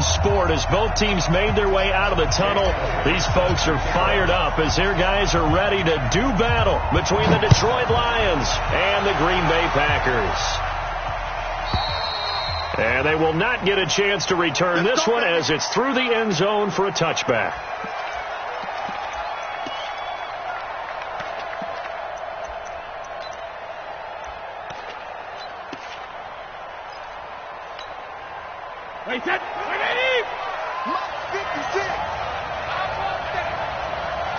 sport as both teams made their way out of the tunnel. These folks are fired up as their guys are ready to do battle between the Detroit Lions and the Green Bay Packers. And they will not get a chance to return this one as it's through the end zone for a touchback. Wait, set. Ready? 56.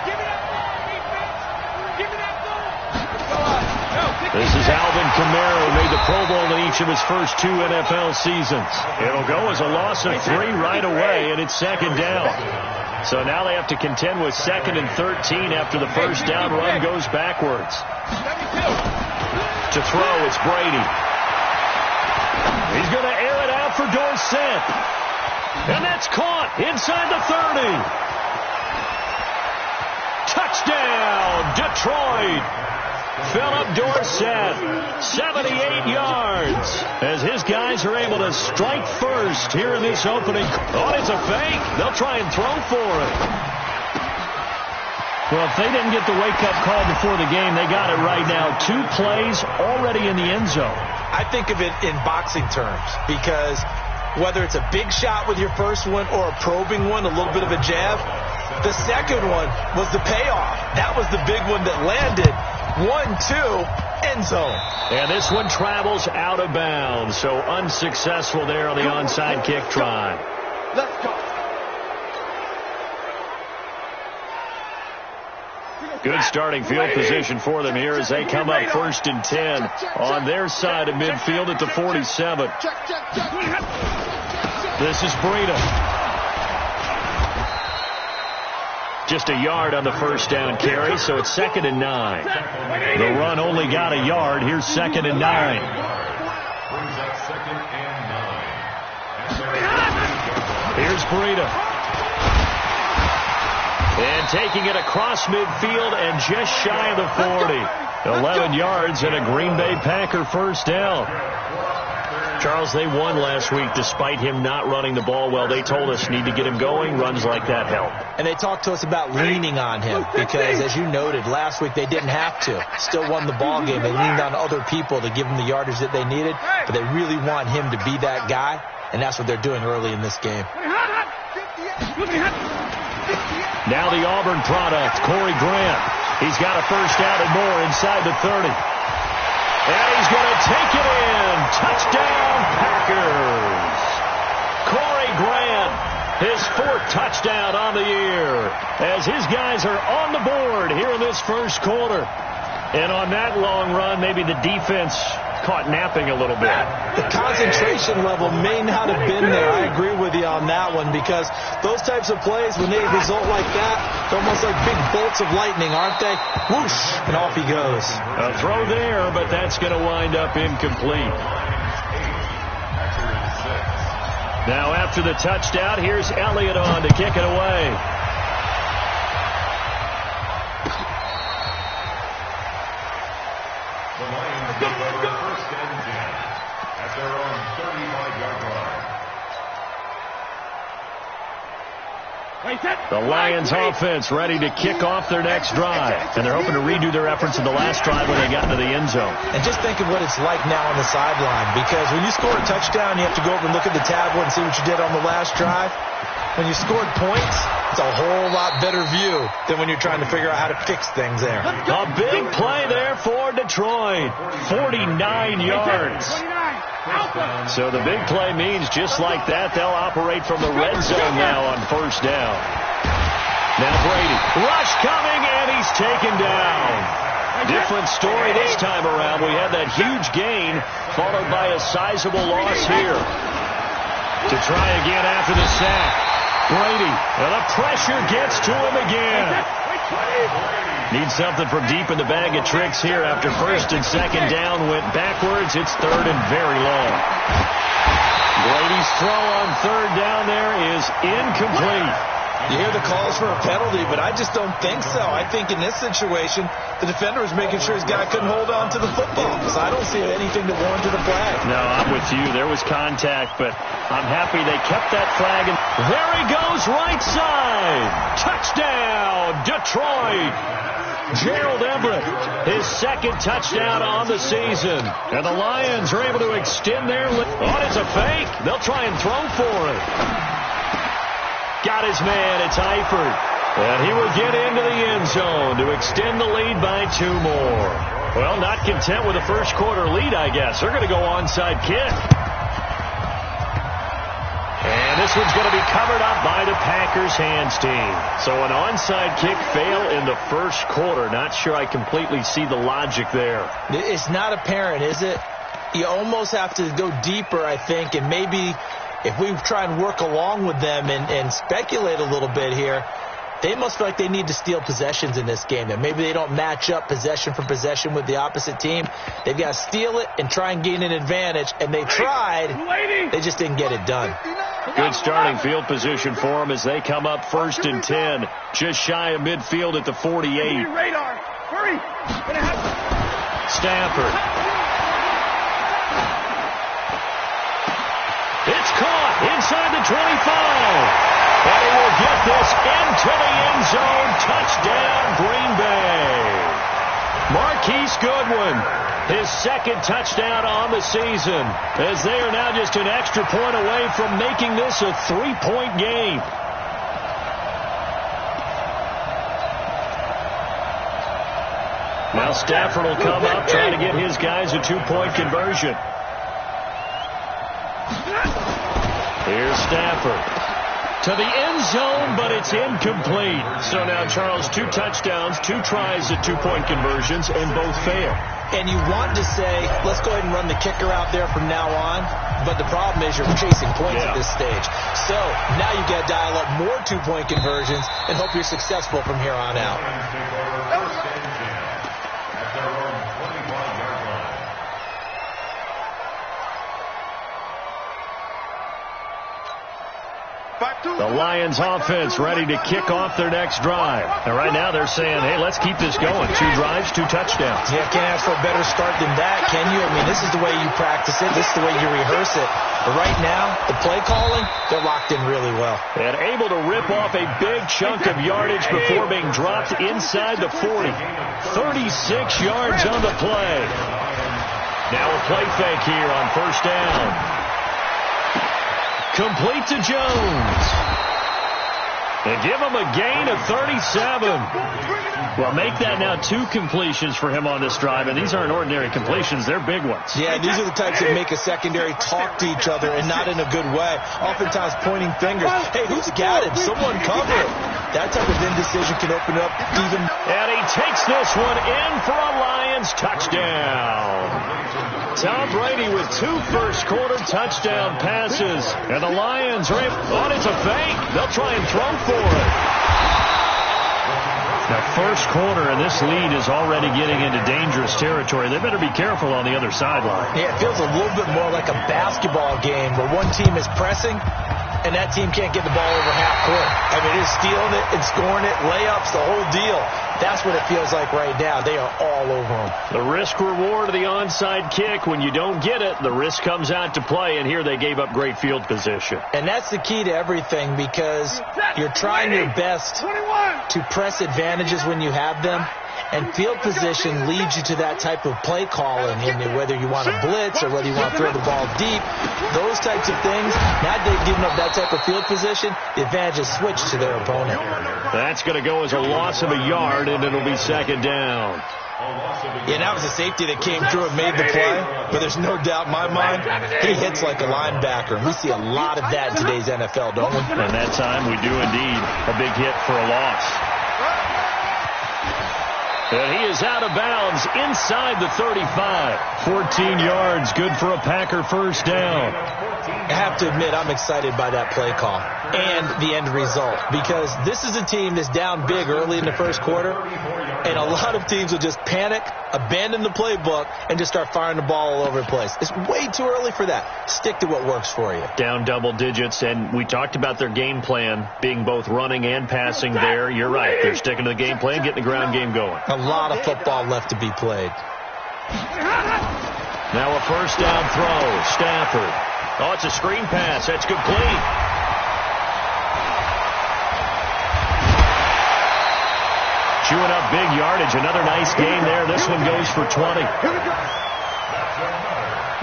Give me that ball, defense. Give me that ball. This is Alvin Kamara, who made the Pro Bowl in each of his first 2 NFL seasons. It'll go as a loss of 3 right away, and it's second down. So now they have to contend with 2nd and 13 after the first down run goes backwards. To throw, it's Brady. He's going to air it out for Dorsett. And that's caught inside the 30. Touchdown, Detroit. Philip Dorsett, 78 yards, as his guys are able to strike first here in this opening. Oh, it's a fake. They'll try and throw for it. Well, if they didn't get the wake-up call before the game, they got it right now. 2 plays already in the end zone. I think of it in boxing terms, because whether it's a big shot with your first one or a probing one, a little bit of a jab, the second one was the payoff. That was the big one that landed. 1-2, end zone. And this one travels out of bounds, so unsuccessful there on the onside kick try. Let's go. Good starting field position for them here as they come up 1st and 10 on their side of midfield at the 47. This is Breida. Just a yard on the first down carry, so it's 2nd and 9. The run only got a yard. Here's 2nd and 9. Here's Breida. And taking it across midfield and just shy of the 40. 11 yards and a Green Bay Packer first down. Charles, they won last week despite him not running the ball well. They told us need to get him going. Runs like that help. And they talked to us about leaning on him because, as you noted, last week they didn't have to. Still won the ball game. They leaned on other people to give them the yardage that they needed, but they really want him to be that guy, and that's what they're doing early in this game. Now the Auburn product, Corey Grant. He's got a first down and more inside the 30. And he's going to take it in. Touchdown, Packers. Corey Grant, his 4th touchdown on the year, as his guys are on the board here in this first quarter. And on that long run, maybe the defense caught napping a little bit. The concentration level may not have been there. I agree with you on that one, because those types of plays, when they result like that, they're almost like big bolts of lightning, aren't they? Whoosh, and off he goes. A throw there, but that's going to wind up incomplete. Now after the touchdown, here's Elliott on to kick it away. The Lions offense ready to kick off their next drive. And they're hoping to redo their efforts in the last drive when they got into the end zone. And just think of what it's like now on the sideline, because when you score a touchdown, you have to go over and look at the tablet and see what you did on the last drive. When you scored points, it's a whole lot better view than when you're trying to figure out how to fix things there. A big play there for Detroit. 49 yards. So the big play means just like that, they'll operate from the red zone now on first down. Now Brady. Rush coming, and he's taken down. Different story this time around. We had that huge gain, followed by a sizable loss here. To try again after the sack. Brady, and the pressure gets to him again. Needs something from deep in the bag of tricks here after first and second down went backwards. It's 3rd and very long. Brady's throw on 3rd down there is incomplete. You hear the calls for a penalty, but I just don't think so. I think in this situation, the defender was making sure his guy couldn't hold on to the football. So I don't see anything to warrant a flag. No, I'm with you. There was contact, but I'm happy they kept that flag. And there he goes, right side. Touchdown, Detroit. Gerald Everett, his second touchdown on the season. And the Lions are able to extend their lead. Oh, it's a fake. They'll try and throw for it. Got his man. It's Eifert. And he will get into the end zone to extend the lead by 2 more. Well, not content with a first quarter lead, I guess. They're going to go onside kick. And this one's going to be covered up by the Packers hands team. So an onside kick fail in the first quarter. Not sure I completely see the logic there. It's not apparent, is it? You almost have to go deeper, I think, and maybe if we try and work along with them and speculate a little bit here, they must feel like they need to steal possessions in this game. That maybe they don't match up possession for possession with the opposite team. They've got to steal it and try and gain an advantage. And they tried. They just didn't get it done. Good starting field position for them as they come up 1st and 10. Just shy of midfield at the 48. Radar. Hurry. Stafford. It's caught inside the 25. And he will get this into the end zone. Touchdown, Green Bay. Marquise Goodwin, his second touchdown on the season, as they are now just an extra point away from making this a 3-point game. Now Stafford will come up trying to get his guys a 2-point conversion. Here's Stafford. To the end zone, but it's incomplete. So now, Charles, 2 touchdowns, 2 tries at 2-point conversions, and both fail. And you want to say, let's go ahead and run the kicker out there from now on. But the problem is you're chasing points at this stage. So now you got to dial up more 2-point conversions and hope you're successful from here on out. The Lions offense ready to kick off their next drive. And right now they're saying, hey, let's keep this going. 2 drives, 2 touchdowns. Yeah, can't ask for a better start than that, can you? I mean, this is the way you practice it. This is the way you rehearse it. But right now, the play calling, they're locked in really well. And able to rip off a big chunk of yardage before being dropped inside the 40. 36 yards on the play. Now a play fake here on 1st down. Complete to Jones. And give him a gain of 37. Well, make that now 2 completions for him on this drive, and these aren't ordinary completions. They're big ones. Yeah, these are the types that make a secondary talk to each other and not in a good way. Oftentimes pointing fingers. Hey, who's got him? Someone cover him. That type of indecision can open up even. And he takes this one in for a Lions touchdown. Tom Brady with 2 first-quarter touchdown passes. And the Lions are on. It's a fake. They'll try and throw for it. Now, first quarter, and this lead is already getting into dangerous territory. They better be careful on the other sideline. Yeah, it feels a little bit more like a basketball game where one team is pressing and that team can't get the ball over half court. I mean, it's stealing it and scoring it, layups, the whole deal. That's what it feels like right now. They are all over them. The risk-reward of the onside kick. When you don't get it, the risk comes out to play, and here they gave up great field position. And that's the key to everything because you're trying your best to press advantages when you have them. And field position leads you to that type of play calling, and whether you want to blitz or whether you want to throw the ball deep, those types of things. Now they've given up that type of field position, the advantage is switched to their opponent. That's going to go as a loss of a yard, and it'll be 2nd down. Yeah, that was a safety that came through and made the play, but there's no doubt in my mind, he hits like a linebacker. We see a lot of that in today's NFL, don't we? And that time we do indeed. A big hit for a loss. And he is out of bounds inside the 35. 14 yards, good for a Packer first down. I have to admit, I'm excited by that play call and the end result, because this is a team that's down big early in the first quarter, and a lot of teams will just panic, abandon the playbook, and just start firing the ball all over the place. It's way too early for that. Stick to what works for you. Down double digits, and we talked about their game plan being both running and passing there. You're right. They're sticking to the game plan, getting the ground game going. A lot of football left to be played. Now a first down throw. Stafford. Oh, it's a screen pass. That's complete. Chewing up big yardage. Another nice gain there. This one goes for 20.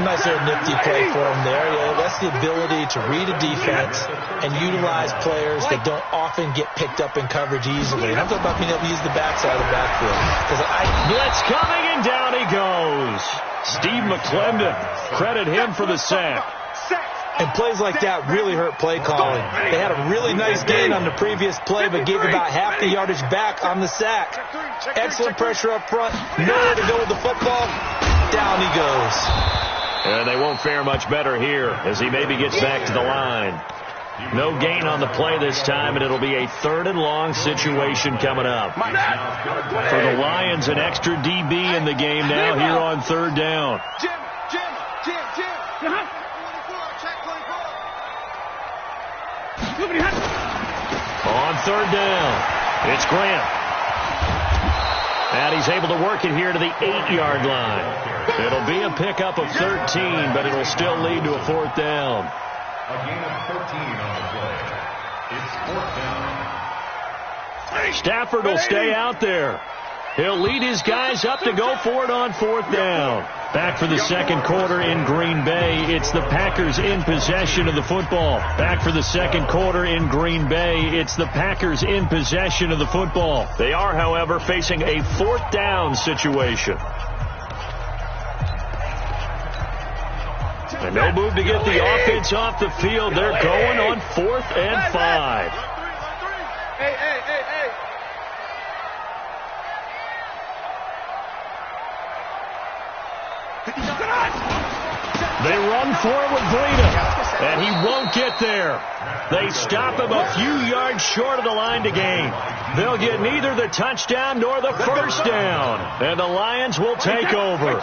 Nice little nifty play for him there. Yeah, that's the ability to read a defense and utilize players that don't often get picked up in coverage easily. And I'm talking about being able to use the backside of the backfield. Blitz coming, and down he goes. Steve McClendon. Credit him for the sack. And plays like that really hurt play calling. They had a really nice gain on the previous play, but gave about half the yardage back on the sack. Excellent pressure up front. Nowhere to go with the football. Down he goes. And they won't fare much better here as he maybe gets back to the line. No gain on the play this time, and it'll be a 3rd and long situation coming up. For the Lions, an extra DB in the game now here on 3rd down. On 3rd down, it's Grant. And he's able to work it here to the 8-yard line. It'll be a pickup of 13, but it'll still lead to a 4th down. A gain of 13 on the play. It's 4th down. Stafford will stay out there. He'll lead his guys up to go for it on 4th down. Back for the second quarter in Green Bay. It's the Packers in possession of the football. Back for the second quarter in Green Bay. It's the Packers in possession of the football. They are, however, facing a 4th down situation. And no move to get the offense off the field. They're going on 4th and 5. Hey. They run for it with Breida, and he won't get there. They stop him a few yards short of the line to gain. They'll get neither the touchdown nor the first down, and the Lions will take over.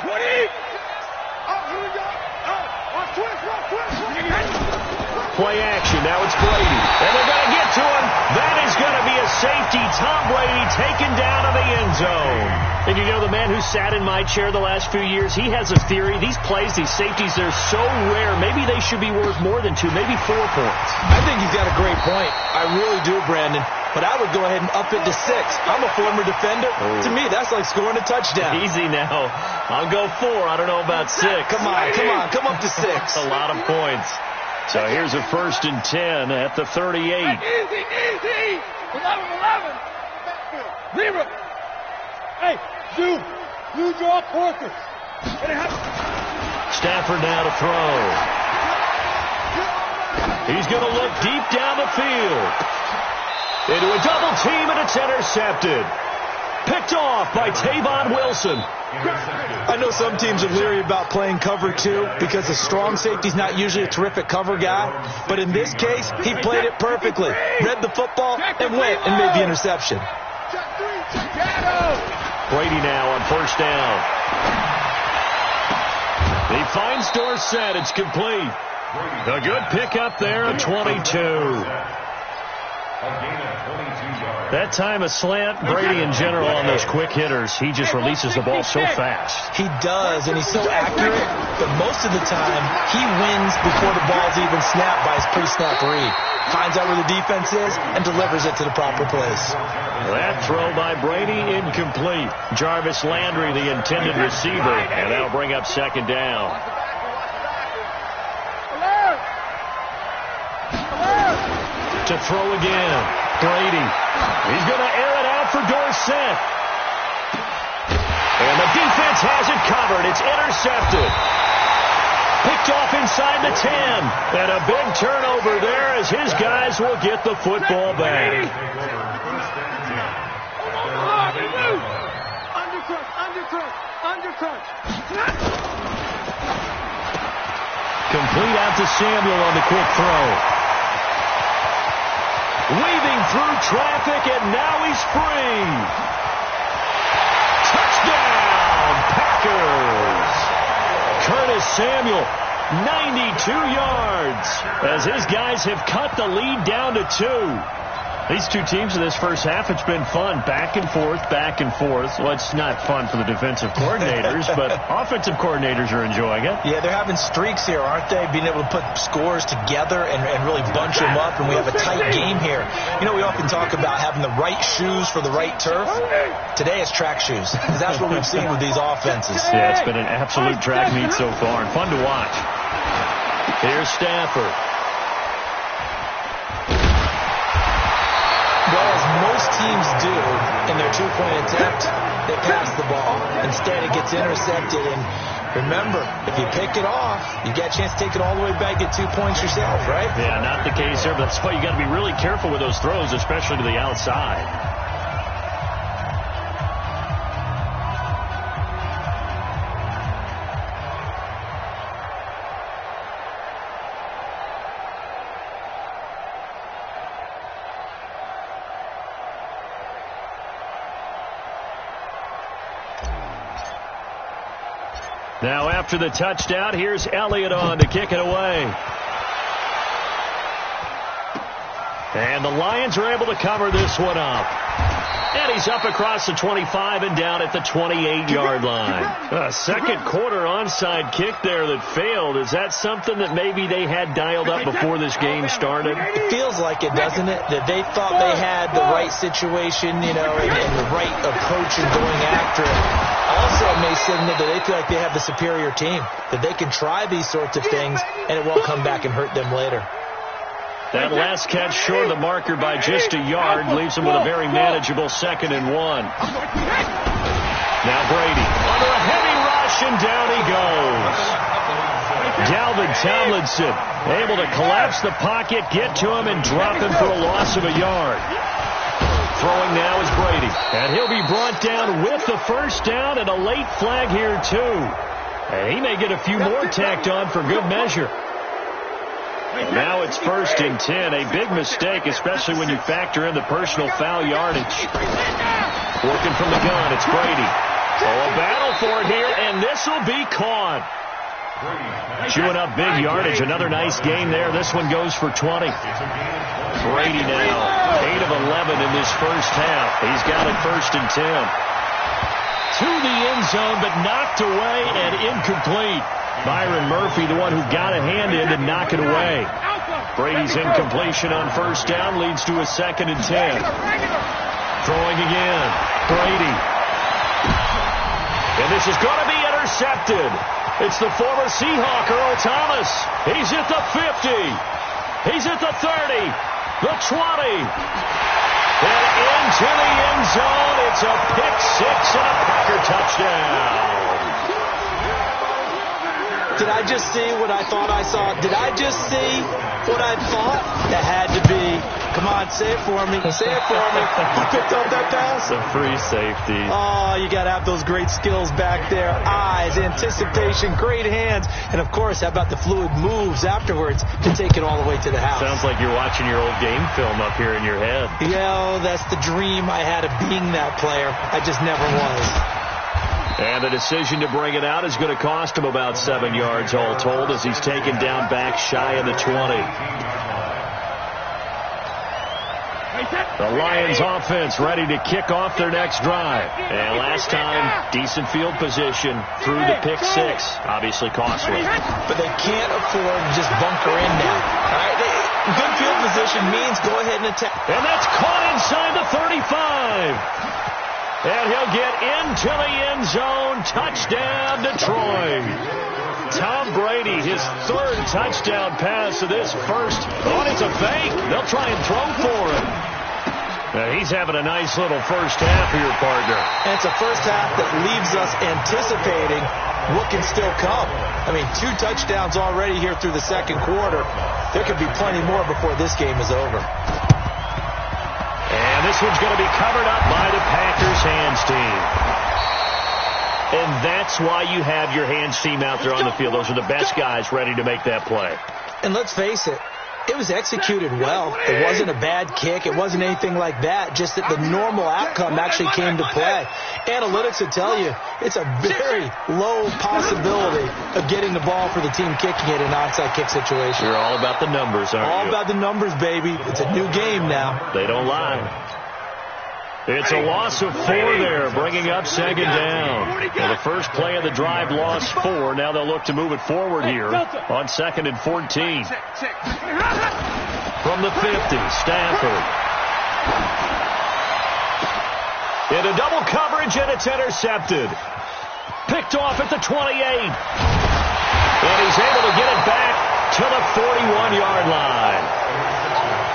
Play action. Now it's Brady, and they're going to get to him. That is going to be a safety. Tom Brady taken down in the end zone. And you know, the man who sat in my chair the last few years, he has a theory. These plays, these safeties, they're so rare. Maybe they should be worth more than 2, maybe 4 points. I think he's got a great point. I really do, Brandon. But I would go ahead and up it to 6. I'm a former defender. To me, that's like scoring a touchdown. Easy now. I'll go 4. I don't know about 6. Come on. Come up to 6. A lot of points. So here's a 1st and 10 at the 38. Easy. 11. Zero. Hey, you draw Porter. Stafford now to throw. He's going to look deep down the field. Into a double team, and it's intercepted. Picked off by Tavon Wilson. I know some teams are leery about playing cover 2 because a strong safety's not usually a terrific cover guy. But in this case, he played it perfectly. Read the football and went and made the interception. Brady now on 1st down. He finds Dorsett. It's complete. A good pickup there at 22. That time a slant. Brady in general on those quick hitters, he just releases the ball so fast. He does, and he's so accurate, but most of the time he wins before the ball's even snapped by his pre-snap read. Finds out where the defense is and delivers it to the proper place. That throw by Brady incomplete. Jarvis Landry, the intended receiver, and that'll bring up 2nd down. To throw again. Brady. He's going to air it out for Dorsett. And the defense has it covered. It's intercepted. Picked off inside the 10. And a big turnover there as his guys will get the football back. Undercut. Complete out to Samuel on the quick throw. Weaving through traffic, and now he's free. Touchdown, Packers. Curtis Samuel, 92 yards, as his guys have cut the lead down to 2. These two teams in this first half, it's been fun. Back and forth, back and forth. Well, it's not fun for the defensive coordinators, but offensive coordinators are enjoying it. Yeah, they're having streaks here, aren't they? Being able to put scores together and really bunch them up, and we have a tight game here. You know, we often talk about having the right shoes for the right turf. Today it's track shoes, because that's what we've seen with these offenses. Yeah, it's been an absolute track meet so far, and fun to watch. Here's Stafford. Well, as most teams do in their two-point attempt, they pass the ball. Instead, it gets intercepted. And remember, if you pick it off, you get a chance to take it all the way back, get 2 points yourself, right? Yeah, not the case here, but that's why you got to be really careful with those throws, especially to the outside. Now after the touchdown, here's Elliott on to kick it away. And the Lions are able to cover this one up. And he's up across the 25 and down at the 28-yard line. A second quarter onside kick there that failed. Is that something that maybe they had dialed up before this game started? It feels like it, doesn't it? That they thought they had the right situation, you know, and the right approach in going after it. Also, it may signal that they feel like they have the superior team, that they can try these sorts of things, and it won't come back and hurt them later. That last catch short of the marker by just a yard leaves them with a very manageable 2nd and 1. Now Brady under a heavy rush, and down he goes. Dalvin Tomlinson able to collapse the pocket, get to him, and drop him for a loss of a yard. Throwing now is Brady, and he'll be brought down with the first down, and a late flag here too. And he may get a few more tacked on for good measure. Now it's 1st and 10, a big mistake, especially when you factor in the personal foul yardage. Working from the gun, it's Brady. Oh, a battle for it here, and this will be caught. Chewing up big yardage, another nice gain there. This one goes for 20. Brady now, 8 of 11 in this first half. He's got it 1st and 10. To the end zone, but knocked away and incomplete. Byron Murphy, the one who got a hand in to knock it away. Brady's incompletion on first down leads to a 2nd and 10. Throwing again. Brady. And this is going to be intercepted. It's the former Seahawk, Earl Thomas. He's at the 50. He's at the 30. The 20. And into the end zone. It's a pick six and a Packer touchdown. Did I just see what I thought I saw? Did I just see what I thought? That had to be. Come on, say it for me. Say it for me. Who picked up that pass? A free safety. Oh, you got to have those great skills back there. Eyes, anticipation, great hands. And, of course, how about the fluid moves afterwards to take it all the way to the house? Sounds like you're watching your old game film up here in your head. Yeah, that's the dream I had of being that player. I just never was. And the decision to bring it out is going to cost him about 7 yards all told as he's taken down back shy of the 20. The Lions offense ready to kick off their next drive. And last time, decent field position through the pick six. Obviously costly. But they can't afford to just bunker in now. All right, good field position means go ahead and attack. And that's caught inside the 35. And he'll get into the end zone. Touchdown, Detroit. Tom Brady, his third touchdown pass of this first. Oh, it's a fake. They'll try and throw for him. Now, he's having a nice little first half here, partner. And it's a first half that leaves us anticipating what can still come. I mean, 2 touchdowns already here through the second quarter. There could be plenty more before this game is over. And this one's going to be covered up by the Packers hands team. And that's why you have your hands team out there on the field. Those are the best guys ready to make that play. And let's face it, it was executed well. It wasn't a bad kick. It wasn't anything like that. Just that the normal outcome actually came to play. Analytics will tell you it's a very low possibility of getting the ball for the team kicking it in an onside kick situation. You're all about the numbers, aren't you? All about the numbers, baby. It's a new game now. They don't lie. It's a loss of 4 there, bringing up second down. Well, the first play of the drive lost 4. Now they'll look to move it forward here on 2nd and 14. From the 50, Stafford. Into double coverage, and it's intercepted. Picked off at the 28. And he's able to get it back to the 41-yard line.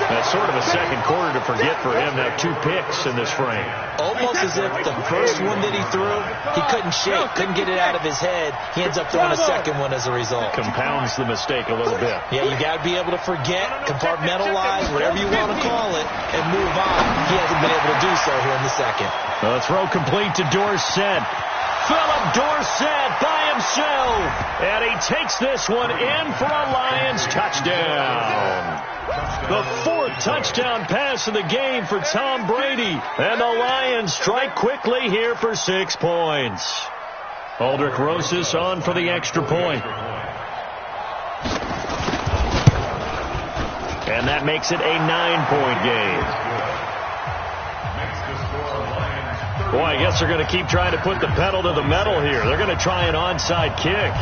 That's sort of a second quarter to forget for him. Now 2 picks in this frame. Almost as if the first one that he threw, he couldn't shake, couldn't get it out of his head. He ends up throwing a second one as a result. Compounds the mistake a little bit. Yeah, you got to be able to forget, compartmentalize, whatever you want to call it, and move on. He hasn't been able to do so here in the second. The throw complete to Dorsett. Philip Dorsett by himself. And he takes this one in for a Lions touchdown. The 4th touchdown pass of the game for Tom Brady. And the Lions strike quickly here for 6 points. Aldrich Rosas on for the extra point. And that makes it a 9-point game. Boy, I guess they're going to keep trying to put the pedal to the metal here. They're going to try an onside kick.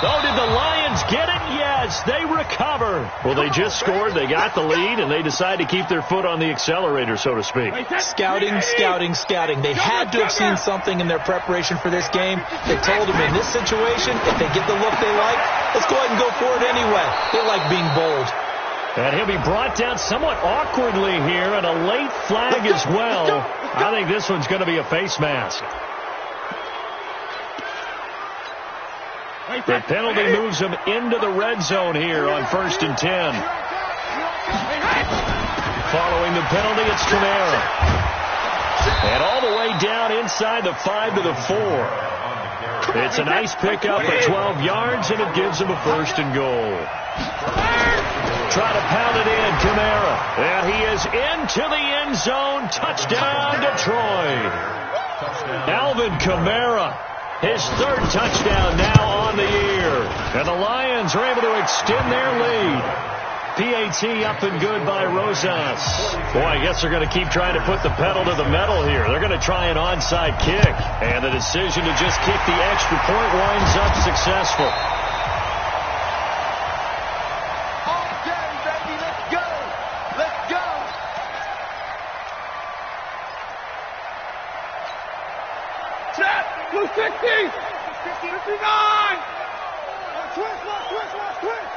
Oh, did the Lions get it? Yes, they recover. Well, they just scored. They got the lead, and they decide to keep their foot on the accelerator, so to speak. Scouting, scouting, scouting. They had to have seen something in their preparation for this game. They told them in this situation, if they get the look they like, let's go ahead and go for it anyway. They like being bold. And he'll be brought down somewhat awkwardly here, and a late flag as well. I think this one's going to be a face mask. The penalty moves him into the red zone here on 1st and 10. Following the penalty, it's Kamara. And all the way down inside the 5 to the 4. It's a nice pickup of 12 yards, and it gives him a 1st and goal. Try to pound it in, Kamara. And he is into the end zone. Touchdown, Detroit. Alvin Kamara, his 3rd touchdown now on the year. And the Lions are able to extend their lead. PAT up and good by Rosas. Boy, I guess they're going to keep trying to put the pedal to the metal here. They're going to try an onside kick. And the decision to just kick the extra point winds up successful. Blue 60! 59! Twist!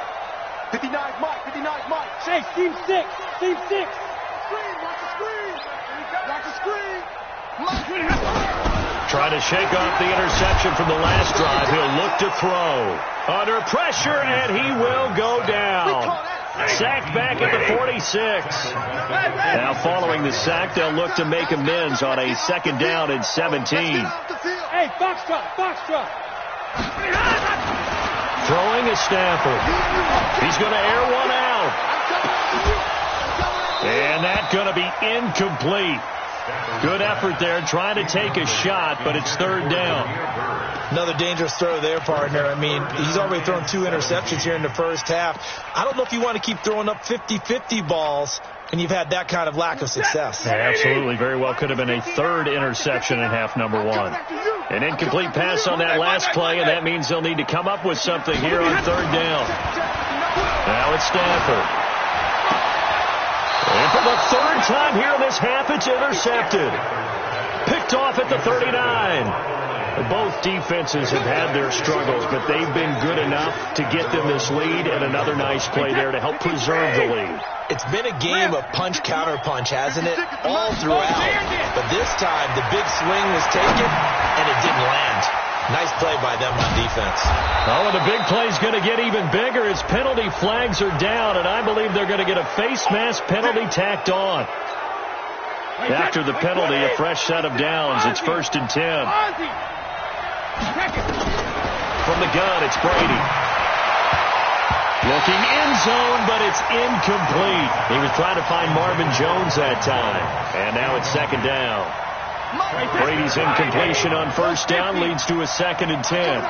59 Mike! Chase, team 6! Team 6! Watch the screen! Trying to shake off the interception from the last drive. He'll look to throw. Under pressure, and he will go down. Sacked back at the 46. Now following the sack, they'll look to make amends on a 2nd down and 17. Hey, Foxtrot! Throwing is Stafford. He's going to air one out. And that's going to be incomplete. Good effort there, trying to take a shot, but it's 3rd down. Another dangerous throw there, partner. I mean, he's already thrown 2 interceptions here in the first half. I don't know if you want to keep throwing up 50-50 balls, and you've had that kind of lack of success. Yeah, absolutely. Very well could have been a 3rd interception in half number 1. An incomplete pass on that last play, and that means they'll need to come up with something here on 3rd down. Now it's Stafford. And for the 3rd time here in this half, it's intercepted. Picked off at the 39. Both defenses have had their struggles, but they've been good enough to get them this lead, and another nice play there to help preserve the lead. It's been a game of punch-counter-punch, hasn't it? All throughout. But this time, the big swing was taken, and it didn't land. Nice play by them on defense. Oh, and the big play's going to get even bigger as penalty flags are down, and I believe they're going to get a face mask penalty tacked on. After the penalty, a fresh set of downs. It's 1st and 10. From the gun, it's Brady. Looking end zone, but it's incomplete. He was trying to find Marvin Jones that time. And now it's 2nd down. Brady's incompletion on 1st down leads to a 2nd and 10.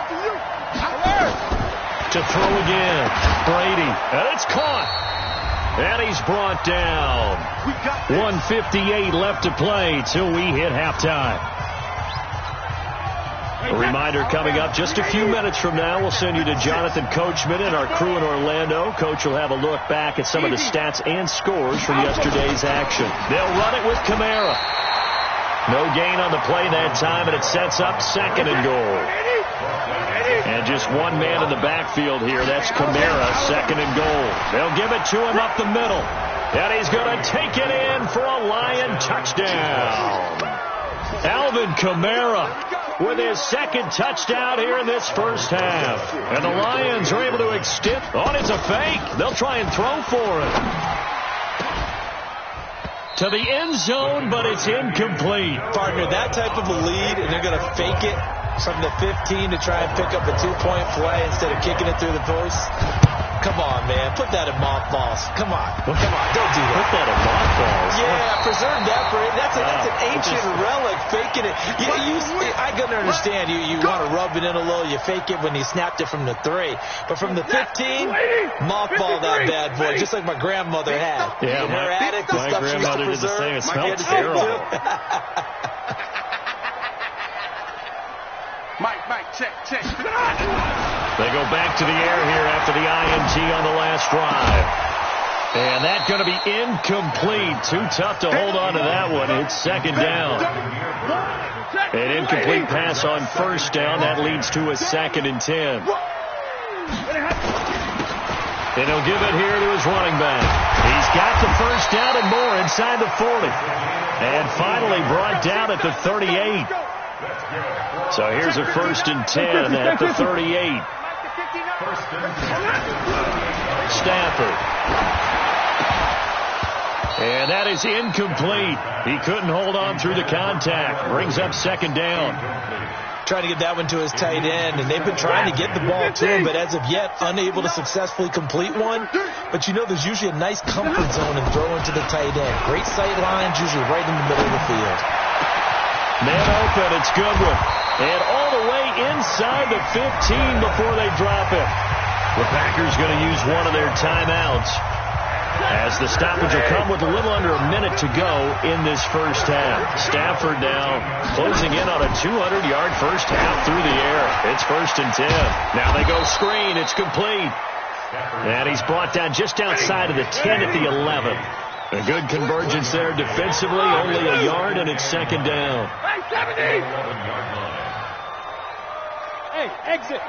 To throw again. Brady. And it's caught. And he's brought down. 1:58 left to play till we hit halftime. A reminder coming up just a few minutes from now. We'll send you to Jonathan Coachman and our crew in Orlando. Coach will have a look back at some of the stats and scores from yesterday's action. They'll run it with Kamara. No gain on the play that time, and it sets up 2nd and goal. And just one man in the backfield here. That's Kamara, 2nd and goal. They'll give it to him up the middle. And he's going to take it in for a Lion touchdown. Alvin Kamara with his 2nd touchdown here in this first half. And the Lions are able to extend. Oh, it's a fake. They'll try and throw for it. To the end zone, but it's incomplete. Partner, that type of a lead, and they're going to fake it from the 15 to try and pick up a 2-point play instead of kicking it through the post. Come on, man. Put that in mothballs. Come on. Come on. Don't do that. Put that in mothballs. Yeah, preserve that for it. That's an ancient relic. Faking it. I can understand. You want to rub it in a little. You fake it when you snapped it from the 3. But from the 15, mothball that bad boy, just like my grandmother had. Yeah, her attic, the stuff she used to preserve. Did the same. It smelled terrible. Mike, check. They go back to the air here after the INT on the last drive. And that's going to be incomplete. Too tough to hold on to that one. It's 2nd down. An incomplete pass on 1st down. That leads to a 2nd and 10. And he'll give it here to his running back. He's got the 1st down and more inside the 40. And finally brought down at the 38. So here's a 1st and 10 at the 38. Stafford. And that is incomplete. He couldn't hold on through the contact. Brings up 2nd down. Trying to get that one to his tight end, and they've been trying to get the ball to him, but as of yet, unable to successfully complete one. But you know there's usually a nice comfort zone in throwing to the tight end. Great sight lines, usually right in the middle of the field. Man open, it's Goodwin. And all the way inside the 15 before they drop it. The Packers going to use one of their timeouts, as the stoppage will come with a little under a minute to go in this first half. Stafford now closing in on a 200-yard first half through the air. It's 1st and 10. Now they go screen. It's complete. And he's brought down just outside of the 10 at the 11. A good convergence there defensively, only a yard, and it's 2nd down. Hey, exit.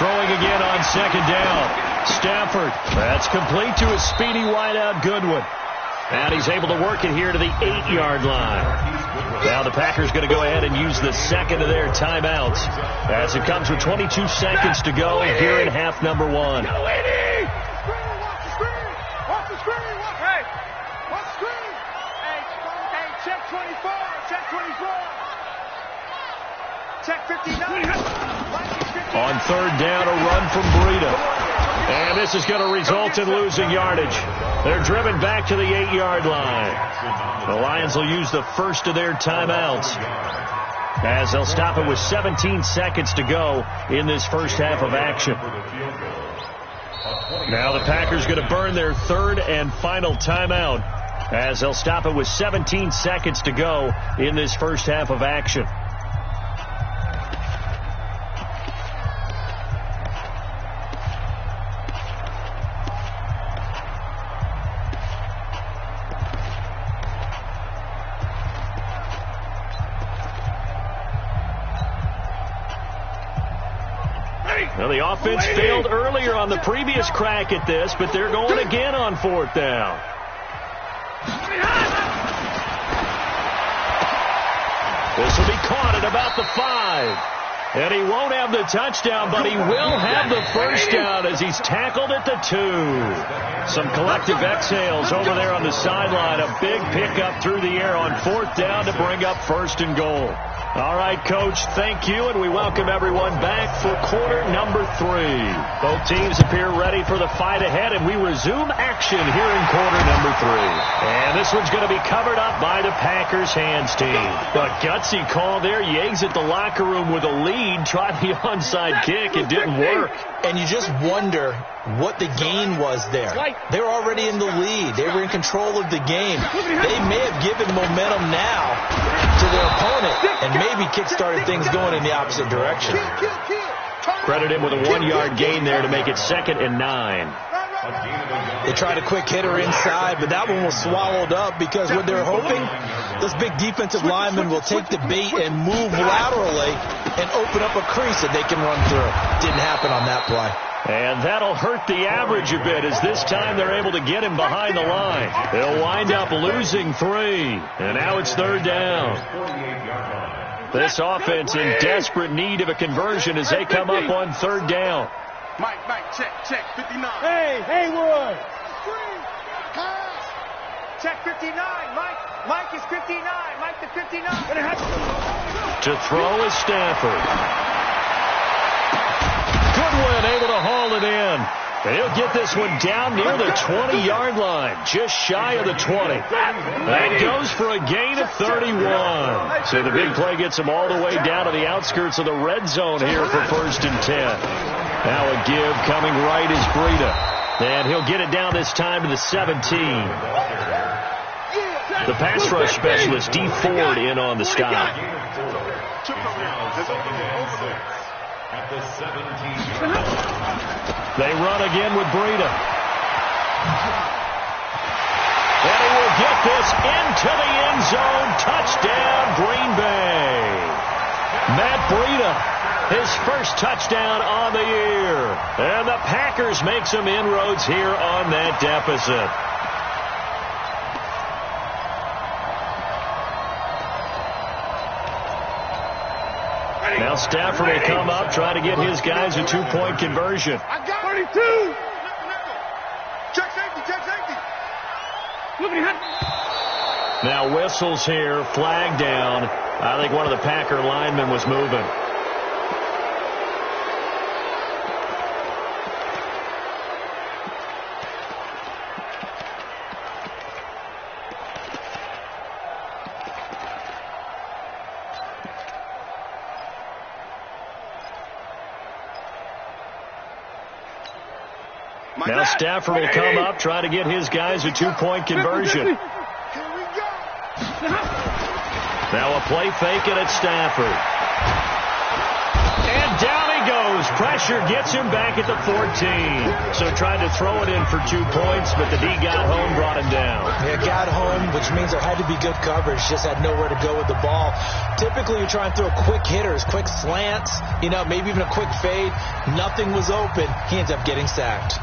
Throwing again on 2nd down. Stafford. That's complete to his speedy wideout Goodwin. And he's able to work it here to the 8-yard line. Now the Packers going to go ahead and use the 2nd of their timeouts, as it comes with 22 seconds to go here in half number 1. Check 24. Check 59. On 3rd down, a run from Breida. And this is going to result in losing yardage. They're driven back to the 8-yard line. The Lions will use the first of their timeouts, as they'll stop it with 17 seconds to go in this first half of action. Now the Packers going to burn their 3rd and final timeout, as they'll stop it with 17 seconds to go in this first half of action. Well, the offense failed earlier on the previous crack at this, but they're going again on 4th down. This will be caught at about the 5. And he won't have the touchdown, but he will have the first down as he He's tackled at the 2. Some collective exhales over there on the sideline. A big pickup through the air on 4th down to bring up 1st and goal. All right, Coach, thank you, and we welcome everyone back for quarter number 3. Both teams appear ready for the fight ahead, and we resume action here in quarter number 3. And this one's going to be covered up by the Packers hands team. But gutsy call there. Yates at the locker room with a lead, tried the onside kick. It didn't work. And you just wonder what the gain was there. They were already in the lead. They were in control of the game. They may have given momentum now to their opponent and maybe kick-started things going in the opposite direction. Credit him with a 1-yard gain there to make it 2nd and 9. They tried a quick hitter inside, but that one was swallowed up because what they're hoping, this big defensive lineman will take the bait and move laterally and open up a crease that they can run through. Didn't happen on that play. And that'll hurt the average a bit as this time they're able to get him behind the line. They'll wind up losing 3. And now it's 3rd down. This offense in desperate need of a conversion as they come up on 3rd down. Mike, check, 59. Hey, Haywood. Check 59, Mike is 59. Mike to 59. To throw is Stafford. Goodwin able to haul it in. He'll get this one down near the 20-yard line, just shy of the 20. That goes for a gain of 31. So the big play gets him all the way down to the outskirts of the red zone here for 1st and 10. Now a give coming right is Breida. And he'll get it down this time to the 17. The pass rush specialist, D. Ford, in on the stop. At the 17. They run again with Breida. And he will get this into the end zone. Touchdown, Green Bay. Matt Breida, his first touchdown on the year. And the Packers make some inroads here on that deficit. Now Stafford will come up, try to get his guys a 2-point conversion. I got 32. Check safety. Now whistles here, flag down. I think one of the Packer linemen was moving. Now Stafford will come up, try to get his guys a 2-point conversion. Now a play fake and it's Stafford. And down he goes. Pressure gets him back at the 14. So tried to throw it in for 2 points, but the D got home, brought him down. Yeah, got home, which means there had to be good coverage. Just had nowhere to go with the ball. Typically, you try and throw quick hitters, quick slants, maybe even a quick fade. Nothing was open. He ends up getting sacked.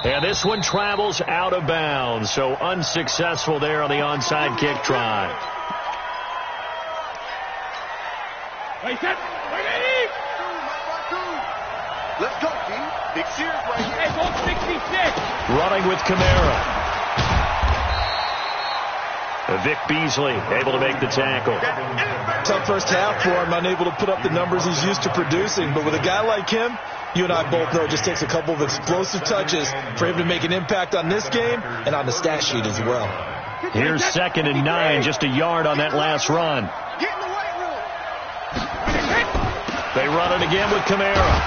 And this one travels out of bounds, so unsuccessful there on the onside kick try. Let's go, King. Big series right here. Hey, go 66. Running with Kamara. Vic Beasley able to make the tackle. Tough first half for him, unable to put up the numbers he's used to producing. But with a guy like him, you and I both know it just takes a couple of explosive touches for him to make an impact on this game and on the stat sheet as well. Here's 2nd and 9, just a yard on that last run. Get in the weight room. They run it again with Kamara.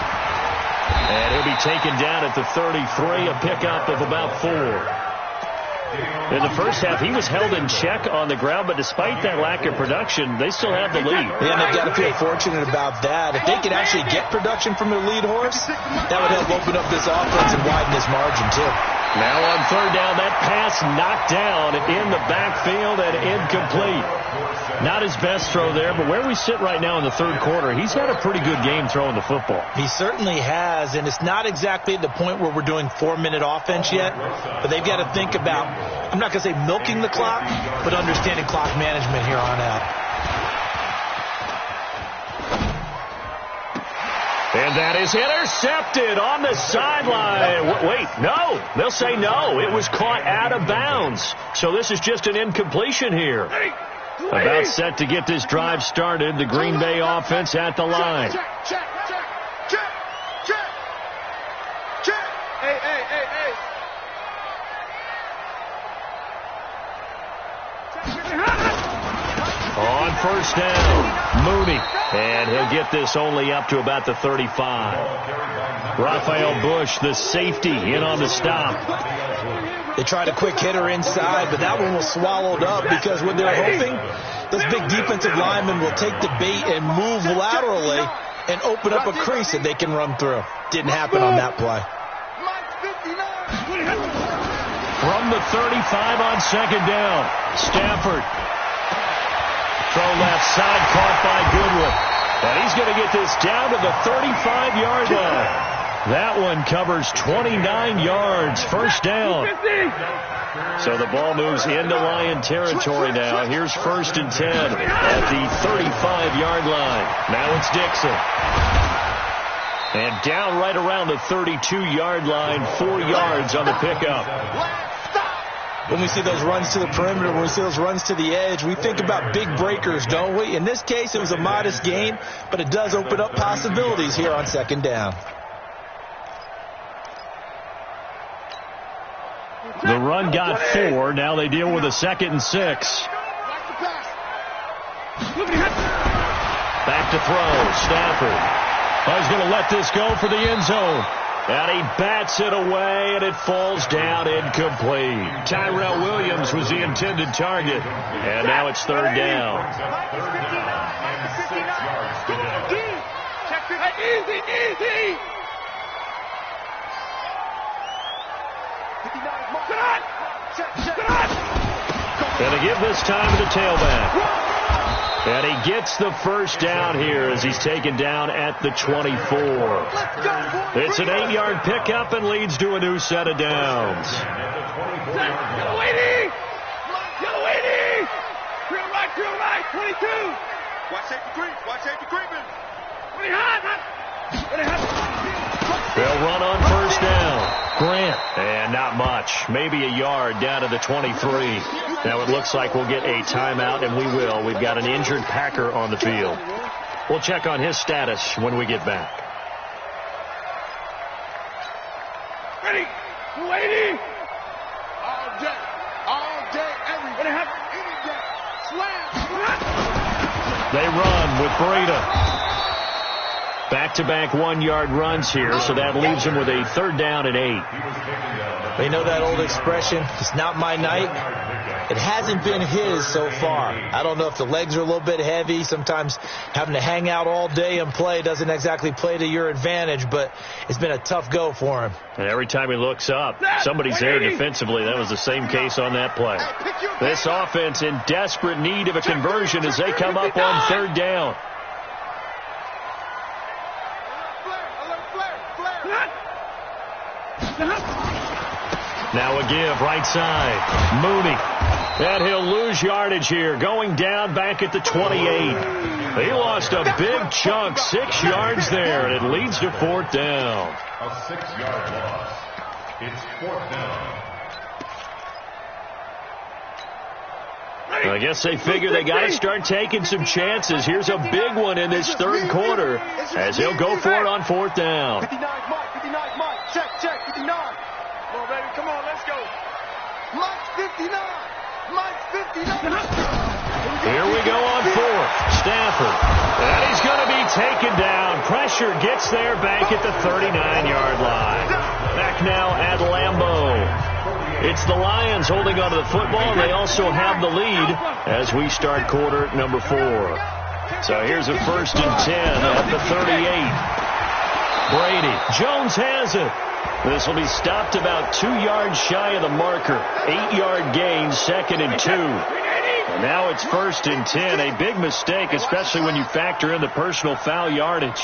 And he'll be taken down at the 33, a pickup of about 4. In the first half, he was held in check on the ground, but despite that lack of production, they still have the lead. Yeah, and they've got to feel fortunate about that. If they could actually get production from their lead horse, that would help open up this offense and widen this margin, too. Now on 3rd down, that pass knocked down in the backfield and incomplete. Not his best throw there, but where we sit right now in the 3rd quarter, he's had a pretty good game throwing the football. He certainly has, and it's not exactly at the point where we're doing 4-minute offense yet, but they've got to think about I'm not going to say milking the clock, but understanding clock management here on out. And that is intercepted on the sideline. Wait, no. They'll say no. It was caught out of bounds. So this is just an incompletion here. About set to get this drive started. The Green Bay offense at the line. Check. Hey. On first down, Mooney. And he'll get this only up to about the 35. Rafael Bush, the safety, in on the stop. They tried a quick hitter inside, but that one was swallowed up because when they're hoping, those big defensive linemen will take the bait and move laterally and open up a crease that they can run through. Didn't happen on that play. From the 35 on second down, Stafford. Throw left side, caught by Goodwin. And he's going to get this down to the 35-yard line. That one covers 29 yards, first down. So the ball moves into Lion territory now. Here's first and 10 at the 35-yard line. Now it's Dixon. And down right around the 32-yard line, 4 yards on the pickup. When we see those runs to the perimeter, when we see those runs to the edge, we think about big breakers, don't we? In this case, it was a modest gain, but it does open up possibilities here on second down. The run got 4. Now they deal with a 2nd and 6. Back to throw. Stafford. He's going to let this go for the end zone. And he bats it away, and it falls down incomplete. Tyrell Williams was the intended target. And now it's third down. Easy. And to give this time to the tailback. And he gets the first down here as he's taken down at the 24. It's an 8-yard pickup and leads to a new set of downs. Yellow 80. Drill right, 22. Watch safety creeping. They'll run on first down. Grant. And not much. Maybe a yard down to the 23. Now it looks like we'll get a timeout, and we will. We've got an injured Packer on the field. We'll check on his status when we get back. Ready. 280. All day, everybody. Any day. Slam. They run with Breida. Back-to-back 1-yard runs here, so that leaves him with a third down and 8. They know that old expression, it's not my night. It hasn't been his so far. I don't know if the legs are a little bit heavy. Sometimes having to hang out all day and play doesn't exactly play to your advantage, but it's been a tough go for him. And every time he looks up, somebody's there defensively. That was the same case on that play. This offense in desperate need of a conversion as they come up on third down. Now a give, right side. Mooney. And he'll lose yardage here. Going down back at the 28. He lost a big chunk, 6 yards there, and it leads to fourth down. A 6-yard loss. It's fourth down. I guess they figure they got to start taking some chances. Here's a big one in this third quarter as he'll go for it on fourth down. 59 Mike. Check, 59. Come on, baby, come on, let's go. Mike 59. Here we go on fourth. Stafford. And he's going to be taken down. Pressure gets there back at the 39-yard line. Back now at Lambeau. It's the Lions holding onto the football, and they also have the lead as we start quarter number 4. So here's a first and 10 at the 38. Brady. Jones has it. This will be stopped about 2 yards shy of the marker. 8-yard gain, second and 2. And now it's first and 10. A big mistake, especially when you factor in the personal foul yardage.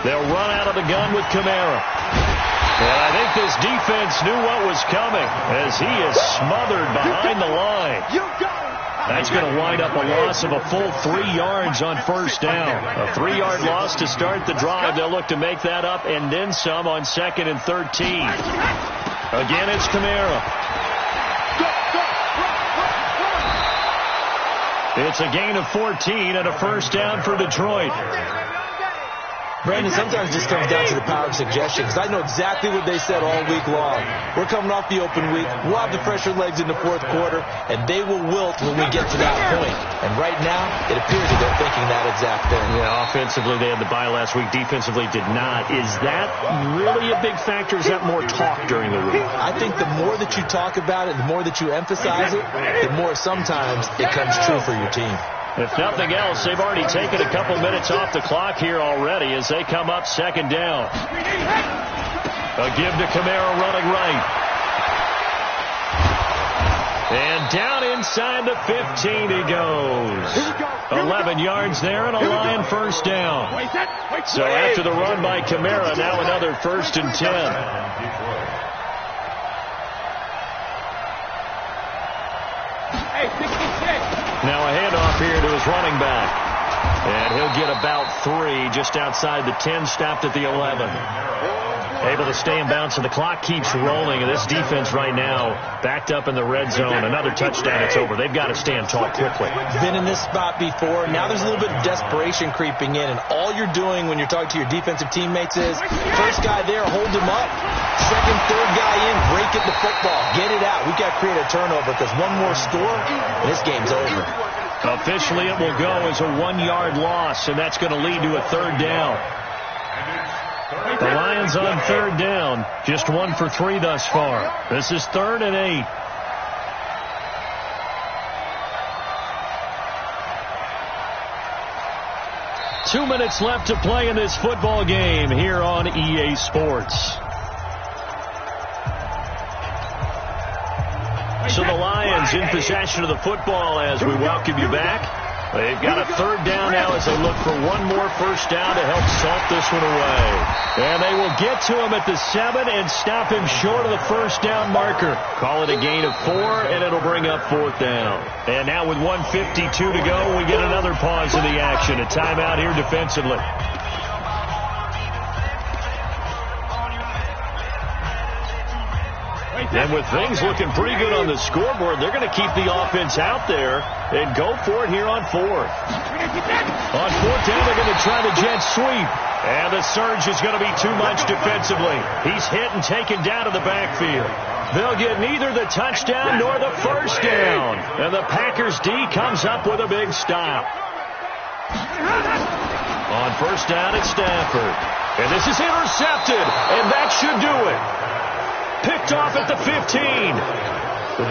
They'll run out of the gun with Kamara. And I think this defense knew what was coming as he is smothered behind the line. That's going to wind up a loss of a full 3 yards on first down. A 3-yard loss to start the drive. They'll look to make that up and then some on 2nd and 13. Again, it's Kamara. It's a gain of 14 and a first down for Detroit. Brandon, sometimes it just comes down to the power of suggestion, because I know exactly what they said all week long. We're coming off the open week. We'll have the fresher legs in the fourth quarter, and they will wilt when we get to that point. And right now, it appears that they're thinking that exact thing. Yeah, offensively, they had the bye last week. Defensively, did not. Is that really a big factor? Is that more talk during the week? I think the more that you talk about it, the more that you emphasize it, the more sometimes it comes true for your team. If nothing else, they've already taken a couple minutes off the clock here already as they come up 2nd down. A give to Kamara running right. And down inside the 15 he goes. 11 yards there and a Lion first down. So after the run by Kamara, now another 1st and 10. Now a handoff here to his running back. And he'll get about 3 just outside the 10, stopped at the 11. Able to stay in bounds, and the clock keeps rolling. And this defense right now backed up in the red zone. Another touchdown, it's over. They've got to stand tall quickly. Been in this spot before. Now there's a little bit of desperation creeping in. And all you're doing when you're talking to your defensive teammates is, first guy there, hold him up. Second, third guy in, break it the football. Get it out. We've got to create a turnover because one more score, and this game's over. Officially, it will go as a 1-yard loss, and that's going to lead to a 3rd down. The Lions on 3rd down, just 1 for 3 thus far. This is 3rd and 8. Two minutes left to play in this football game here on EA Sports. So the Lions in possession of the football as we welcome you back. They've got a 3rd down now as they look for one more first down to help salt this one away. And they will get to him at the 7 and stop him short of the first down marker. Call it a gain of 4, and it'll bring up 4th down. And now with 1:52 to go, we get another pause in the action. A timeout here defensively. And with things looking pretty good on the scoreboard, they're going to keep the offense out there and go for it here on 4th. On 4th down, they're going to try the jet sweep. And the surge is going to be too much defensively. He's hit and taken down to the backfield. They'll get neither the touchdown nor the first down. And the Packers D comes up with a big stop. On first down, it's Stafford. And this is intercepted. And that should do it. Picked off at the 15.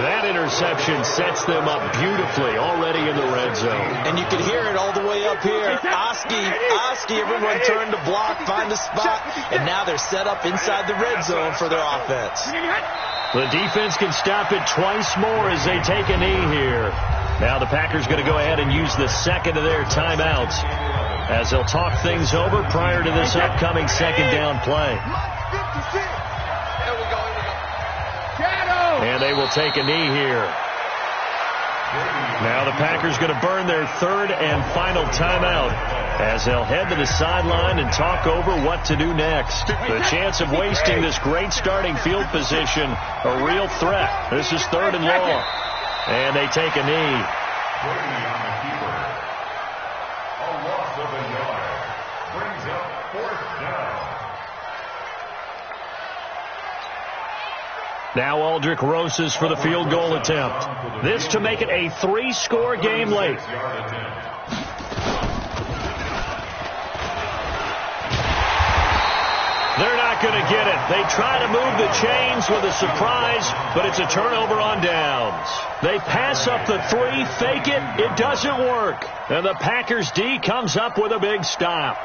That interception sets them up beautifully already in the red zone. And you can hear it all the way up here. Oski, everyone turned to block, find a spot, and now they're set up inside the red zone for their offense. The defense can stop it twice more as they take a knee here. Now the Packers going to go ahead and use the 2nd of their timeouts as they'll talk things over prior to this upcoming 2nd down play. And they will take a knee here. Now the Packers going to burn their 3rd and final timeout as they'll head to the sideline and talk over what to do next. The chance of wasting this great starting field position, a real threat. This is 3rd and long. And they take a knee. A loss of a yard brings up 4th down. Now Aldrich Rosas for the field goal attempt. This to make it a 3-score game late. They're not going to get it. They try to move the chains with a surprise, but it's a turnover on downs. They pass up the 3, fake it. It doesn't work. And the Packers D comes up with a big stop.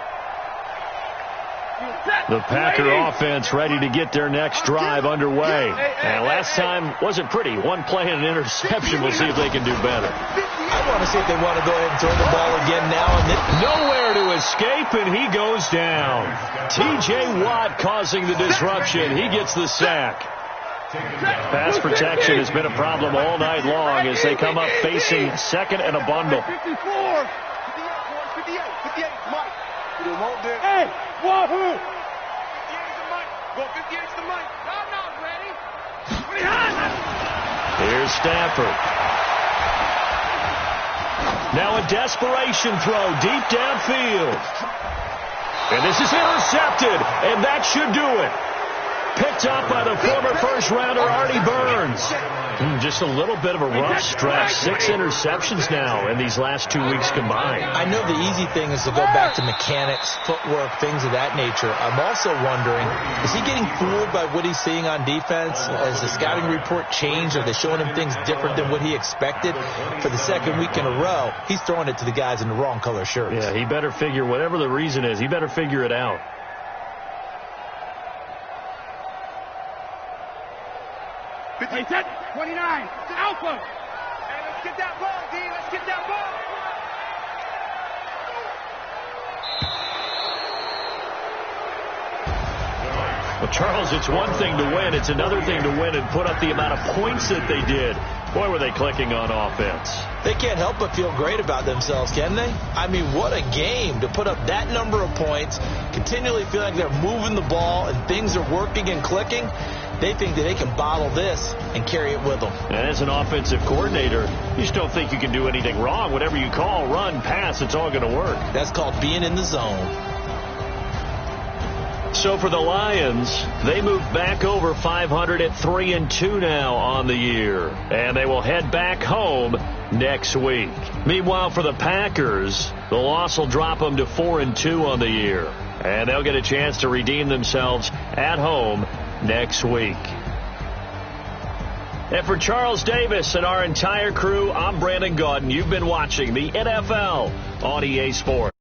The Packer offense ready to get their next drive underway. And last time wasn't pretty. One play and an interception. We'll see if they can do better. I want to see if they want to go ahead and throw the ball again now and then. Nowhere to escape, and he goes down. T.J. Watt causing the disruption. He gets the sack. Pass protection has been a problem all night long as they come up facing second and a bundle. 54. 58, Mike. Hey, wahoo! 58 to Mike. Go 58 to Mike. I'm not ready. Here's Stafford. Now a desperation throw deep downfield. And this is intercepted, and that should do it. Picked up by the former first-rounder Artie Burns. Just a little bit of a rough stretch. 6 interceptions now in these last 2 weeks combined. I know the easy thing is to go back to mechanics, footwork, things of that nature. I'm also wondering, is he getting fooled by what he's seeing on defense? Has the scouting report changed? Are they showing him things different than what he expected? For the second week in a row, he's throwing it to the guys in the wrong color shirts. Yeah, he better figure, whatever the reason is, he better figure it out. Hey, set 29. It's Alpha. Hey, let's get that ball, D. Let's get that ball. Well, Charles, it's one thing to win. It's another thing to win and put up the amount of points that they did. Boy, were they clicking on offense. They can't help but feel great about themselves, can they? I mean, what a game to put up that number of points, continually feel like they're moving the ball and things are working and clicking. They think that they can bottle this and carry it with them. And as an offensive coordinator, you just don't think you can do anything wrong. Whatever you call, run, pass, it's all going to work. That's called being in the zone. So for the Lions, they move back over 500 at 3-2 now on the year. And they will head back home next week. Meanwhile, for the Packers, the loss will drop them to 4-2 on the year. And they'll get a chance to redeem themselves at home next week. And for Charles Davis and our entire crew, I'm Brandon Gaudin. You've been watching the NFL on EA Sports.